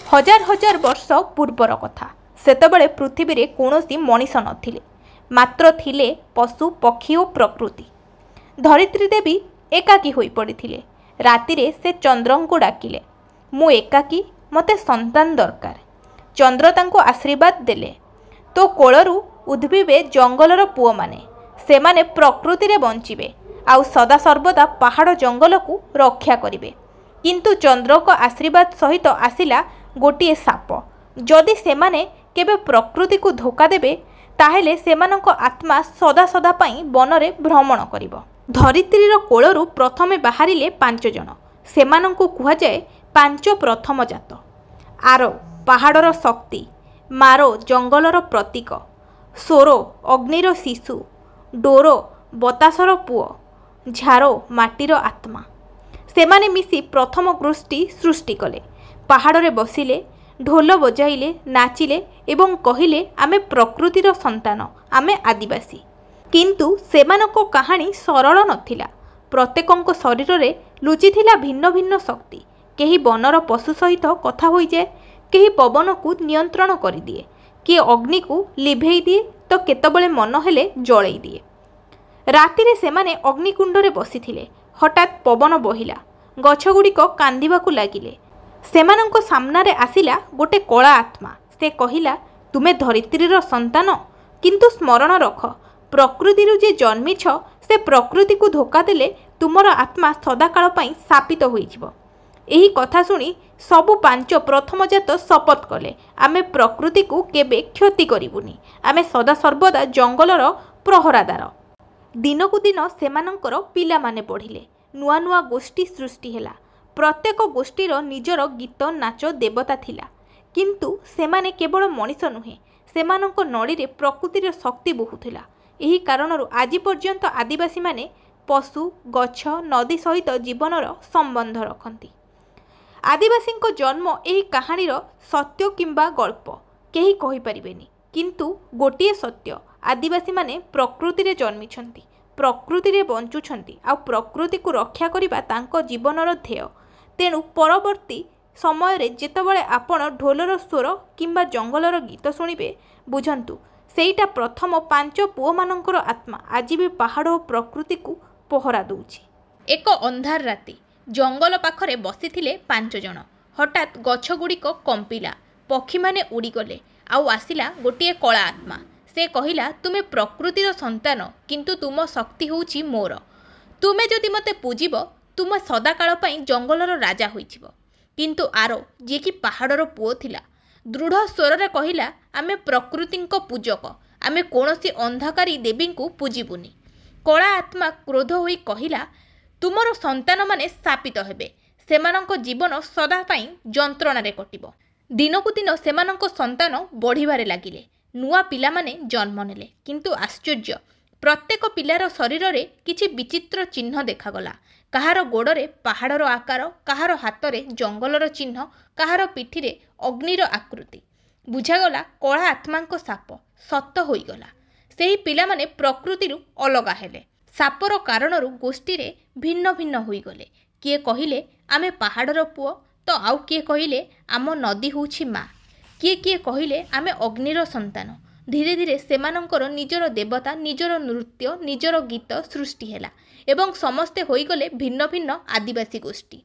हजार हजार वर्ष पूर्वर कथा। सेतबेले पृथ्वी रे कौनसी मनीष नथिले, मात्र थिले पशु पक्षी और प्रकृति। धरित्री देवी एकाकी होई पड़िथिले। रातिरे से चंद्र को डाकिले, मु एकाकी, मते संतान दरकार। चंद्र तांको आशीर्वाद देले, तो कोलरू उद्भिवे जंगलर पुओ माने, से माने प्रकृति रे बंचिबे आउ सदा सर्वदा पहाड़ जंगल को रक्षा करिवे। किंतु चंद्र को आशीर्वाद सहित आसिला गोटे साप। जदि सेमाने केबे प्रकृति को धोखा देबे ताहेले सेमानंको आत्मा सदा सदा पाई बनरे भ्रमण करिवो। धरित्रीर कोलरू प्रथमे बाहरिले 5 जण। सेमानंको कुहा जाए 5 प्रथम जात। आरो पहाड़र शक्ति, मारो जंगलर प्रतीक, सोरो अग्निर शिशु, डोरो बतासर पुओ, झारो माटीर आत्मा। सेमाने मिसी प्रथम गोष्ठी सृष्टि कले। पहाड़े बसिले, ढोल बजाइले, नाचिले एवं कहिले आमे प्रकृतिर संतान, आमे आदिवासी। किंतु सेमानको कहानी सरल नथिला। प्रत्येकଙ୍କ शरीर लुचिथिला भिन्न भिन्न शक्ति। केही बनर पशु सहित कथा होई जाए, केही पवन को नियंत्रण करि दिए, किए अग्नि को लिभेई दिए, तो केतबेले मन हेले जळेई दिए। रातिरे सेमाने अग्निकुंडरे बसिथिले। हठात पवन बहिला, गछगुड़िक कांदिबाकू लागिले। सेमानंको सामनारे आसिला गोटे कला आत्मा। से कहिला, तुमे धरित्रीर संतान, किंतु स्मरण रख, प्रकृतिरु जे जन्मिछ से प्रकृति को धोखा देले तुमर आत्मा सदाकाल पाई शापित होइजिवो। एही कथा सुनी सबु 5 प्रथम जात शपथ कले, आमे प्रकृति को केबे क्षति करिबुनी, आमे सदा सर्वदा जंगलर प्रहरादार। दिनकू दिन सेमानंकर पिला माने पढ़िले। नुआ नुआ गोष्ठी सृष्टि हेला। प्रत्येक गोष्ठीर निजर गीत नाच देवता थिला। किंतु सेमाने केवल मनीष नुहे, सेमानंको नड़ी रे प्रकृतिर शक्ति बहुथिला। एही कारणरु आजि पर्यंत आदिवासी माने पशु, गछ, नदी सहित जीवनर संबंध रखती। आदिवासींको जन्म एही कहानीर सत्य किंबा गल्प केही कहि परिबेनी। किंतु गोटिए सत्य, आदिवासी माने प्रकृति रे जन्मिछंती, प्रकृति रे बंचुछंती, आ प्रकृति को रक्षा करिबा तांको जीवनर ध्येय। तेणु परवर्ती समय रे जेतबेले आपण ढोलर स्वर किंबा जंगलर गीत शुणिबे, बुझंतु सेईटा प्रथम 5 पुओ मानंकर आत्मा आज भी पहाड़ और प्रकृति को पहरा दउछि। एक अंधार राति जंगल पाखरे बसिथिले 5 जण। हठात गछगुड़िक कंपिला, पक्षी माने उड़ीगले, आउ आसिला गोटे कला आत्मा। से कहिला, तुमे प्रकृतिर संतान, किंतु तुम शक्ति होउछि मोर। तुमे जदि मते पूजिब, तुम सदाकाल पाई जंगलर राजा होइछिब। किंतु आरो जे कि पहाड़र पुओ थिला, दृढ़ स्वर रे कहिला, आमे प्रकृतिंको पूजक, आमे कोनोसी अंधकारी देवी को पूजिबुनी। कला आत्मा क्रोध होई कहिला, तुमर संतान माने शापित हेबे, सेमानंको जीवन सदा पाई जंत्रणा रे कटिबो। दिनकू दिन सेमानंको संतान बढ़िबारे लागिले। नुआ पिला माने जन्म नेले। किंतु आश्चर्य, प्रत्येक पिलार शरीर रे किछि विचित्र चिन्ह देखागला। काहार गोड़े पहाड़र आकार, काहार हातरे जंगलर चिन्ह, काहार पिठिरे अग्निर आकृति। बुझागला कला आत्मांको साप सत होईगला। सेही पिला माने प्रकृतिरु अलगा हेले। सापर कारणरु गोष्ठी रे भिन्न भिन्न होईगले। किए कहिले आमे पहाड़र पुओ, तो आउ किए कहिले आम नदी होउछि मा, किए किए कहिले आमे अग्निर संतान। धीरे धीरे सेमानंकर निजर देवता, निजर नृत्य, निजर गीत सृष्टि हेला एवं समस्ते होईगले भिन्न भिन्न आदिवासी गोष्ठी।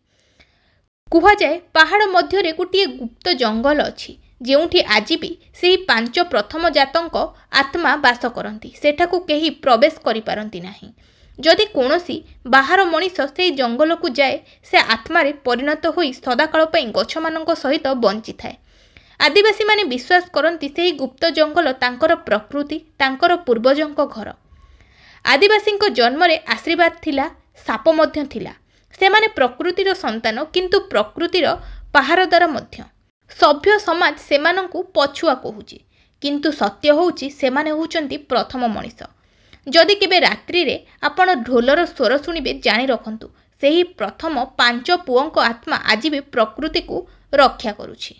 कुहा जाए पहाड़ मध्यरे गोटे गुप्त जंगल अछि, जेउठी आज भी सेही 5 प्रथम जातंक आत्मा वास करती। सेठाकू केही प्रवेश करि पारंती नाही। जदि कोनोसी बाहर मनीष से जंगल को जाए, से आत्मारे परिणत होई सदाकाल पई गछमानंक सहित बंची थाए। आदिवासी माने विश्वास करती से गुप्त जंगल तांकर प्रकृति, तांकर पूर्वजंक घर। आदिवासींको जन्म रे आशीर्वाद थिला, साप मध्य थिला। से माने प्रकृतिर संतान, किंतु प्रकृतिर पहारदार मध्य। सभ्य समाज सेमानंकु पछुआ कहूची, किंतु सत्य होउची सेमाने होउचंती प्रथम मनीष। जदि केबे रात्रि रे आपण ढोलर स्वर शुणिबे, जानि रखंतु सेही प्रथम 5 पुओंको आत्मा आज भी प्रकृति को रक्षा करुछि।